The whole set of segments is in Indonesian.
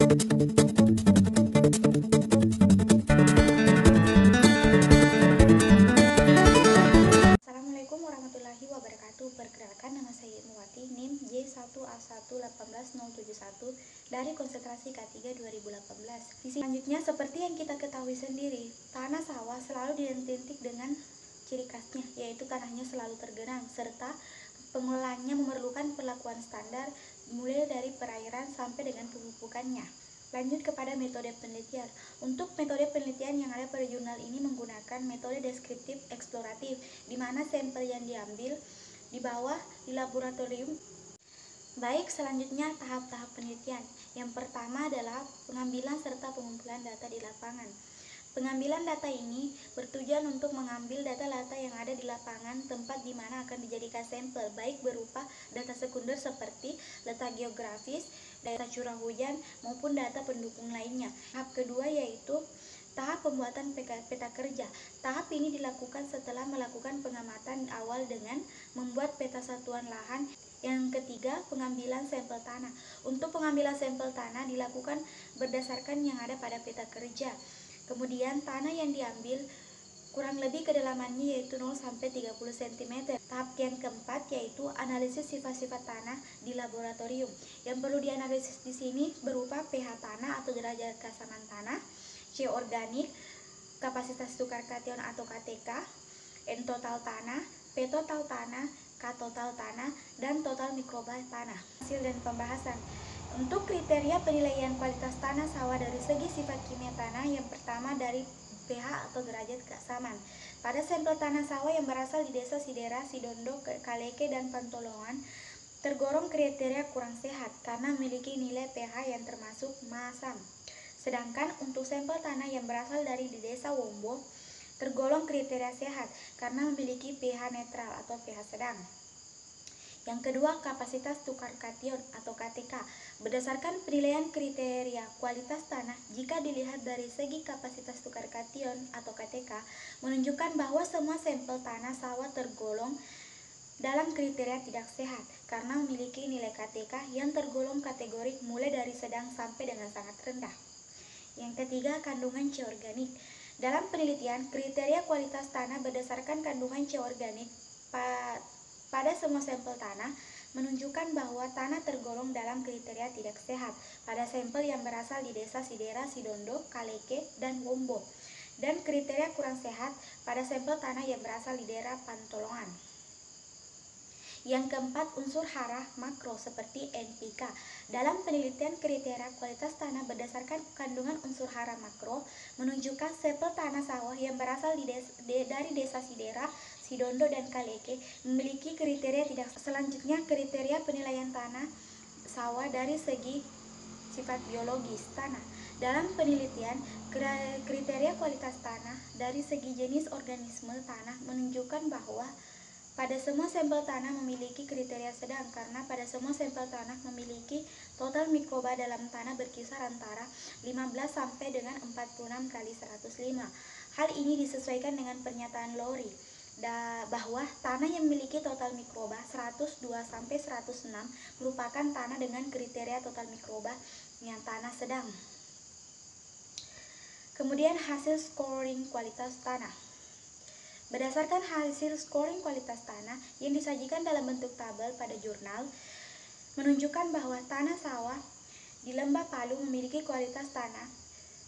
Assalamualaikum warahmatullahi wabarakatuh. Perkenalkan, nama saya Muwati, NIM J1A1181071 dari konsentrasi K3 2018. Selanjutnya, seperti yang kita ketahui sendiri, tanah sawah selalu identik dengan ciri khasnya, yaitu tanahnya selalu tergenang, serta pengelolaannya memerlukan perlakuan standar mulai dari perairan sampai dengan pemupukannya. Lanjut kepada metode penelitian. Untuk metode penelitian yang ada pada jurnal ini menggunakan metode deskriptif eksploratif, di mana sampel yang diambil di bawah di laboratorium. Baik, selanjutnya tahap-tahap penelitian. Yang pertama adalah pengambilan serta pengumpulan data di lapangan. Pengambilan data ini bertujuan untuk mengambil data-data yang ada di lapangan tempat di mana akan dijadikan sampel, baik berupa data sekunder seperti letak geografis, data curah hujan, maupun data pendukung lainnya. Tahap kedua yaitu tahap pembuatan peta kerja. Tahap ini dilakukan setelah melakukan pengamatan awal dengan membuat peta satuan lahan. Yang ketiga, pengambilan sampel tanah. Untuk pengambilan sampel tanah dilakukan berdasarkan yang ada pada peta kerja. Kemudian tanah yang diambil kurang lebih kedalamannya yaitu 0 sampai 30 cm. Tahap yang keempat yaitu analisis sifat-sifat tanah di laboratorium. Yang perlu dianalisis di sini berupa pH tanah atau derajat keasaman tanah, C organik, kapasitas tukar kation atau KTK, N total tanah, P total tanah, K total tanah, dan total mikroba tanah. Hasil dan pembahasan. Untuk kriteria penilaian kualitas tanah sawah dari segi sifat kimia tanah, yang pertama dari pH atau derajat keasaman. Pada sampel tanah sawah yang berasal di desa Sidera, Sidondo, Kaleke, dan Pantolongan tergolong kriteria kurang sehat karena memiliki nilai pH yang termasuk masam. Sedangkan untuk sampel tanah yang berasal dari di desa Wombo tergolong kriteria sehat karena memiliki pH netral atau pH sedang. Yang kedua, kapasitas tukar kation atau KTK. Berdasarkan penilaian kriteria kualitas tanah, jika dilihat dari segi kapasitas tukar kation atau KTK, menunjukkan bahwa semua sampel tanah sawah tergolong dalam kriteria tidak sehat karena memiliki nilai KTK yang tergolong kategori mulai dari sedang sampai dengan sangat rendah. Yang ketiga, kandungan C organik. Dalam penelitian, kriteria kualitas tanah berdasarkan kandungan C organik pada semua sampel tanah menunjukkan bahwa tanah tergolong dalam kriteria tidak sehat pada sampel yang berasal di desa Sidera, Sidondo, Kaleke, dan Wombo, dan kriteria kurang sehat pada sampel tanah yang berasal di daerah Pantolongan. Yang keempat, unsur hara makro seperti NPK. Dalam penelitian kriteria kualitas tanah berdasarkan kandungan unsur hara makro menunjukkan sampel tanah sawah yang berasal dari desa Sidera, Sidondo, dan Kaleke memiliki kriteria tidak. Selanjutnya, kriteria penilaian tanah sawah dari segi sifat biologis tanah. Dalam penelitian, kriteria kualitas tanah dari segi jenis organisme tanah menunjukkan bahwa pada semua sampel tanah memiliki kriteria sedang karena pada semua sampel tanah memiliki total mikroba dalam tanah berkisar antara 15 sampai dengan 46 kali 105. Hal ini disesuaikan dengan pernyataan Lowry bahwa tanah yang memiliki total mikroba 102 sampai 106 merupakan tanah dengan kriteria total mikroba yang tanah sedang. Kemudian hasil scoring kualitas tanah. Berdasarkan hasil scoring kualitas tanah yang disajikan dalam bentuk tabel pada jurnal, menunjukkan bahwa tanah sawah di Lembah Palu memiliki kualitas tanah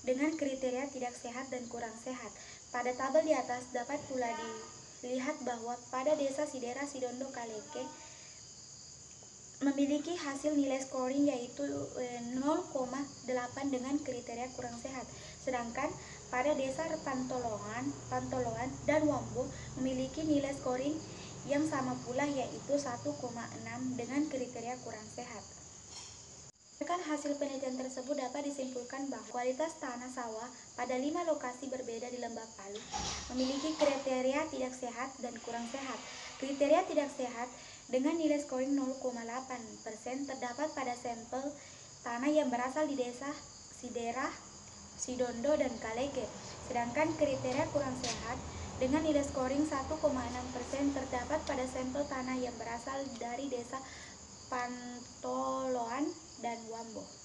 dengan kriteria tidak sehat dan kurang sehat. Pada tabel di atas dapat pula dilihat bahwa pada desa Sidera, Sidondo, Kaleke memiliki hasil nilai scoring yaitu 0,8 dengan kriteria kurang sehat. Sedangkan pada desa Pantolongan, dan Wombo memiliki nilai scoring yang sama pula yaitu 1,6 dengan kriteria kurang sehat. Berdasarkan hasil penelitian tersebut dapat disimpulkan bahwa kualitas tanah sawah pada 5 lokasi berbeda di Lembah Palu memiliki kriteria tidak sehat dan kurang sehat. Kriteria tidak sehat dengan nilai scoring 0,8% terdapat pada sampel tanah yang berasal di desa Sidera, Sidondo, dan Kaleke. Sedangkan kriteria kurang sehat dengan nilai scoring 1,6% terdapat pada sampel tanah yang berasal dari desa Pantoloan dan Wombo.